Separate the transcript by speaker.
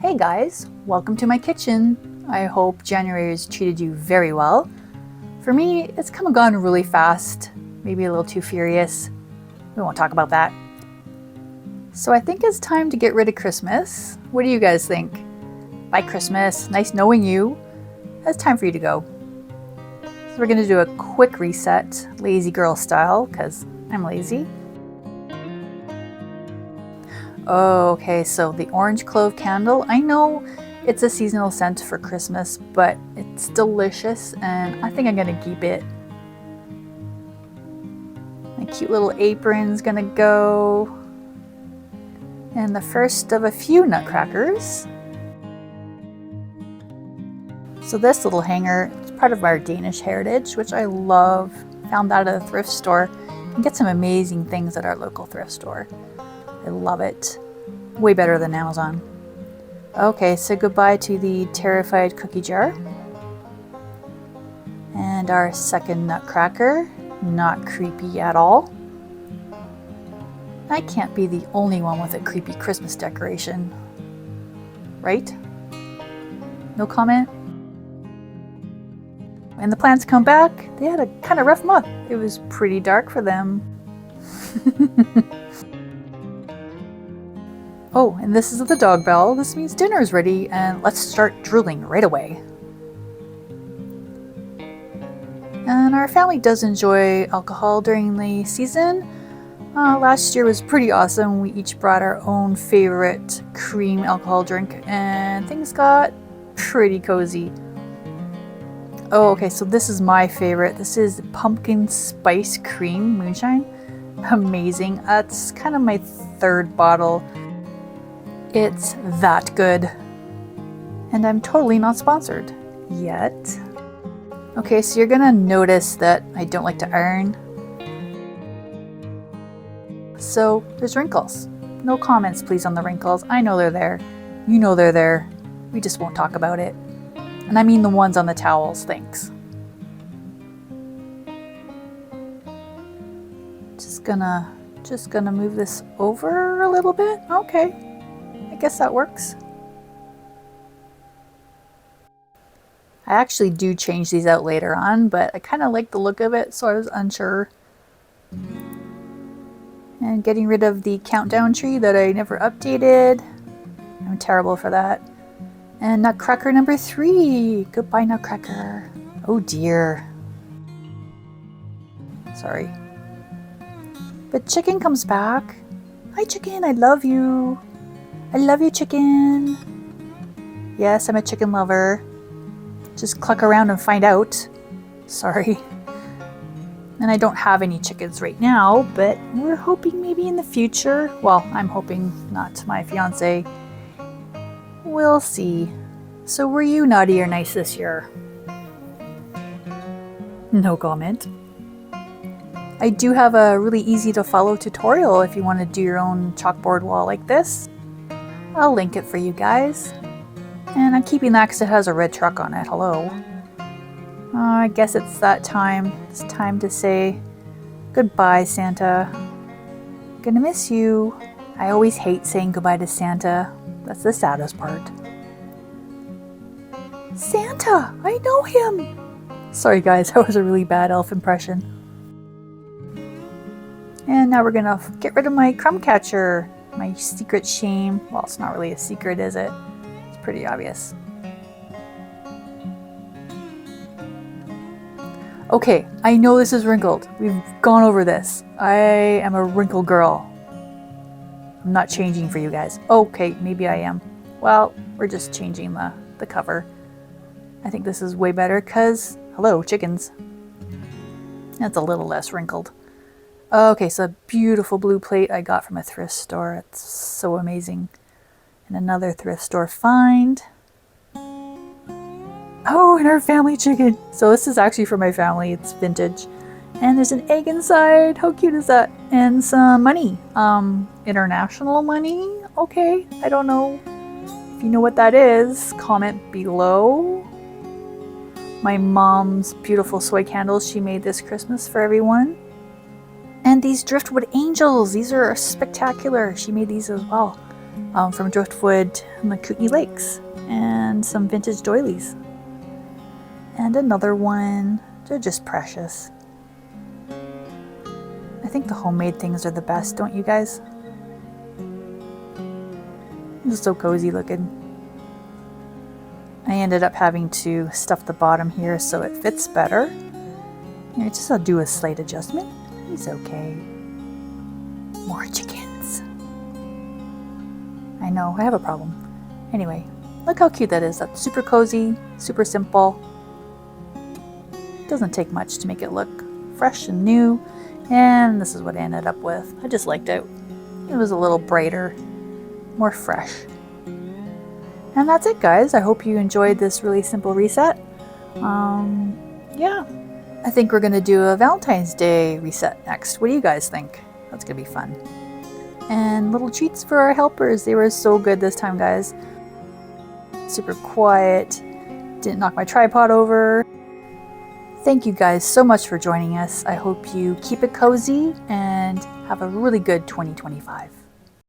Speaker 1: Hey guys, welcome to my kitchen. I hope January has treated you very well. For me, it's come and gone really fast, maybe a little too furious. We won't talk about that. So I think it's time to get rid of Christmas. What do you guys think? Bye Christmas, nice knowing you. It's time for you to go. So we're gonna do a quick reset, lazy girl style, because I'm lazy. Oh, okay, so the orange clove candle. I know it's a seasonal scent for Christmas, but it's delicious and I think I'm gonna keep it. My cute little apron's gonna go. And the first of a few nutcrackers. So this little hanger, it's part of our Danish heritage, which I love. Found that at a thrift store. You can get some amazing things at our local thrift store. I love it. Way better than Amazon. Okay, so goodbye to the terrified cookie jar. And our second nutcracker, not creepy at all. I can't be the only one with a creepy Christmas decoration. Right? No comment? When the plants come back, they had a kind of rough month. It was pretty dark for them. Oh, and this is the dog bell. This means dinner is ready and let's start drooling right away. And our family does enjoy alcohol during the season. Last year was pretty awesome. We each brought our own favorite cream alcohol drink and things got pretty cozy. Oh, okay, so this is my favorite. This is pumpkin spice cream moonshine. Amazing. That's kind of my third bottle. It's that good. And I'm totally not sponsored yet. Okay, so you're gonna notice that I don't like to iron. So there's wrinkles. No comments please on the wrinkles. I know they're there. You know they're there. We just won't talk about it. And I mean the ones on the towels, thanks. Just gonna move this over a little bit. Okay. I guess that works. I actually do change these out later on, but I kind of like the look of it, so I was unsure. And getting rid of the countdown tree that I never updated. I'm terrible for that. And nutcracker number 3. Goodbye, nutcracker. Oh dear. Sorry. But chicken comes back. Hi chicken, I love you. I love you, chicken. Yes, I'm a chicken lover. Just cluck around and find out. Sorry. And I don't have any chickens right now, but we're hoping maybe in the future. Well, I'm hoping not. My fiance. We'll see. So were you naughty or nice this year? No comment. I do have a really easy to follow tutorial if you want to do your own chalkboard wall like this. I'll link it for you guys. And I'm keeping that because it has a red truck on it. Hello. I guess it's that time. It's time to say goodbye, Santa. Gonna miss you. I always hate saying goodbye to Santa. That's the saddest part. Santa! I know him! Sorry guys, that was a really bad elf impression. And now we're gonna get rid of my crumb catcher. My secret shame. Well, it's not really a secret, is it? It's pretty obvious. Okay, I know this is wrinkled. We've gone over this. I am a wrinkle girl. I'm not changing for you guys. Okay, maybe I am. Well, we're just changing the cover. I think this is way better because, hello, chickens. That's a little less wrinkled. Okay, so a beautiful blue plate I got from a thrift store. It's so amazing. And another thrift store find. Oh, and our family chicken. So this is actually for my family. It's vintage. And there's an egg inside. How cute is that? And some money. International money? Okay, I don't know. If you know what that is, comment below. My mom's beautiful soy candles she made this Christmas for everyone. And these driftwood angels, these are spectacular. She made these as well. from driftwood and the Kootenai Lakes, and some vintage doilies. And another one. They're just precious. I think the homemade things are the best, don't you guys? It's so cozy looking. I ended up having to stuff the bottom here so it fits better. Here, just I'll do a slight adjustment. He's okay. More chickens. I know, I have a problem. Anyway, look how cute that is. That's super cozy, super simple. Doesn't take much to make it look fresh and new. And this is what I ended up with. I just liked it. It was a little brighter, more fresh. And that's it, guys. I hope you enjoyed this really simple reset. Yeah. I think we're going to do a Valentine's Day reset next. What do you guys think? That's going to be fun. And little treats for our helpers. They were so good this time, guys. Super quiet. Didn't knock my tripod over. Thank you guys so much for joining us. I hope you keep it cozy and have a really good 2025.